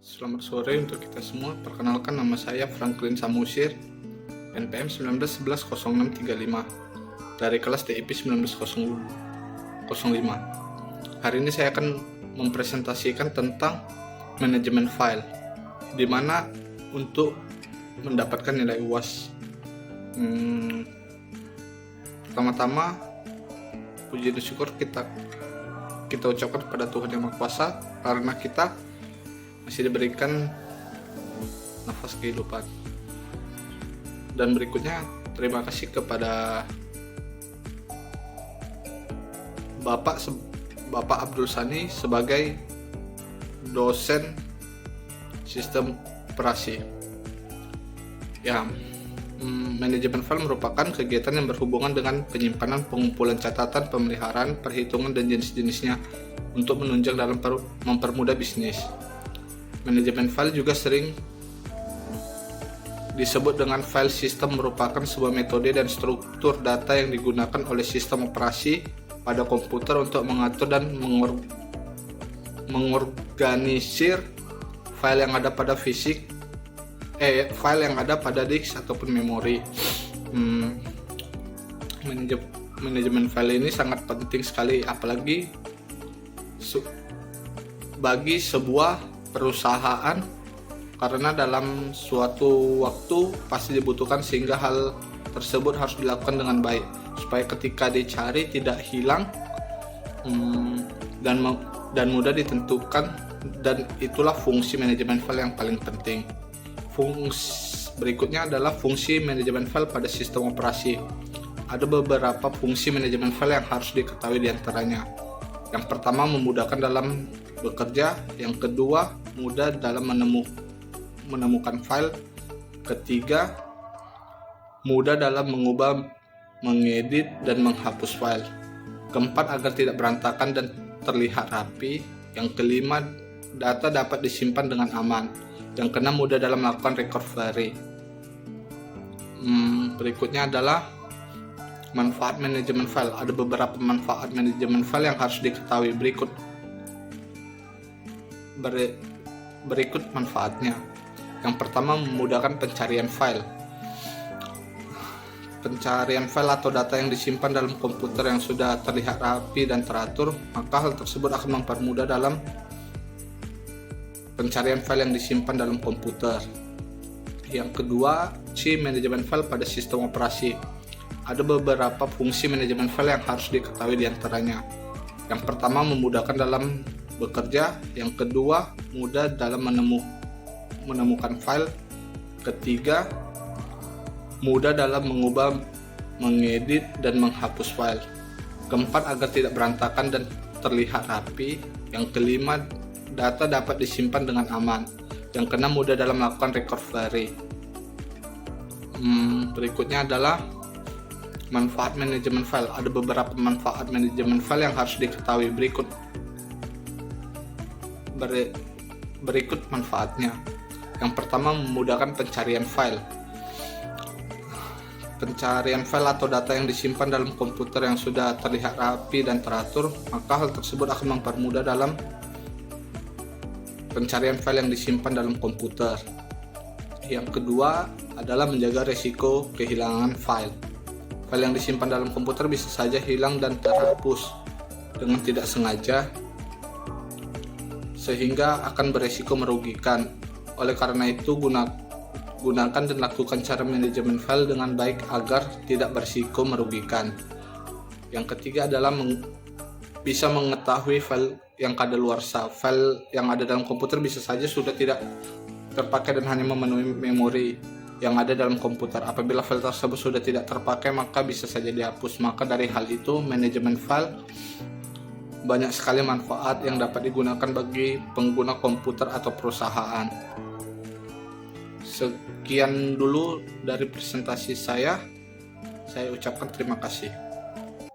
Selamat sore untuk kita semua. Perkenalkan, nama saya Franklin Samusir, NPM 19110635 dari kelas TIP 1905. Hari ini saya akan mempresentasikan tentang manajemen file, di mana untuk mendapatkan nilai UAS. Pertama-tama, puji dan syukur kita ucapkan kepada Tuhan Yang Maha Kuasa karena kita masih diberikan nafas kehidupan. Dan berikutnya, terima kasih kepada Bapak Abdul Sani sebagai dosen sistem operasi. Ya, manajemen file merupakan kegiatan yang berhubungan dengan penyimpanan, pengumpulan catatan, pemeliharaan, perhitungan, dan jenis-jenisnya untuk menunjang dalam mempermudah bisnis. Manajemen file juga sering disebut dengan file system, merupakan sebuah metode dan struktur data yang digunakan oleh sistem operasi pada komputer untuk mengatur dan mengorganisir file yang ada pada file yang ada pada disk ataupun memori. Manajemen file ini sangat penting sekali, apalagi bagi sebuah perusahaan, karena dalam suatu waktu pasti dibutuhkan, sehingga hal tersebut harus dilakukan dengan baik supaya ketika dicari tidak hilang dan mudah ditentukan. Dan itulah fungsi manajemen file yang paling penting. Berikutnya adalah fungsi manajemen file pada sistem operasi. Ada beberapa fungsi manajemen file yang harus diketahui diantaranya. Yang pertama, memudahkan dalam bekerja. Yang kedua, mudah dalam menemukan file. Ketiga, mudah dalam mengubah, mengedit, dan menghapus file. Keempat, agar tidak berantakan dan terlihat rapi. Yang kelima, data dapat disimpan dengan aman. Yang keenam, mudah dalam melakukan recovery. Berikutnya adalah manfaat manajemen file. Ada beberapa manfaat manajemen file yang harus diketahui berikut manfaatnya. Yang pertama, memudahkan pencarian file. Pencarian file atau data yang disimpan dalam komputer yang sudah terlihat rapi dan teratur, maka hal tersebut akan mempermudah dalam pencarian file yang disimpan dalam komputer. Yang kedua, manajemen file pada sistem operasi. Ada beberapa fungsi manajemen file yang harus diketahui diantaranya. Yang pertama, memudahkan dalam bekerja. Yang kedua, mudah dalam menemukan file. Ketiga, mudah dalam mengubah, mengedit, dan menghapus file. Keempat, agar tidak berantakan dan terlihat rapi. Yang kelima, data dapat disimpan dengan aman. Yang keenam, mudah dalam melakukan recovery. Berikutnya adalah manfaat manajemen file. Ada beberapa manfaat manajemen file yang harus diketahui berikut manfaatnya. Yang pertama, memudahkan pencarian file. Pencarian file atau data yang disimpan dalam komputer yang sudah terlihat rapi dan teratur, maka hal tersebut akan mempermudah dalam pencarian file yang disimpan dalam komputer. Yang kedua adalah menjaga risiko kehilangan file. File yang disimpan dalam komputer bisa saja hilang dan terhapus dengan tidak sengaja, sehingga akan beresiko merugikan. Oleh karena itu, gunakan dan lakukan cara manajemen file dengan baik agar tidak berisiko merugikan. Yang ketiga adalah bisa mengetahui file yang kadaluarsa. File yang ada dalam komputer bisa saja sudah tidak terpakai dan hanya memenuhi memori yang ada dalam komputer. Apabila file tersebut sudah tidak terpakai, maka bisa saja dihapus. Maka dari hal itu, manajemen file banyak sekali manfaat yang dapat digunakan bagi pengguna komputer atau perusahaan. Sekian dulu dari presentasi saya. Saya ucapkan terima kasih.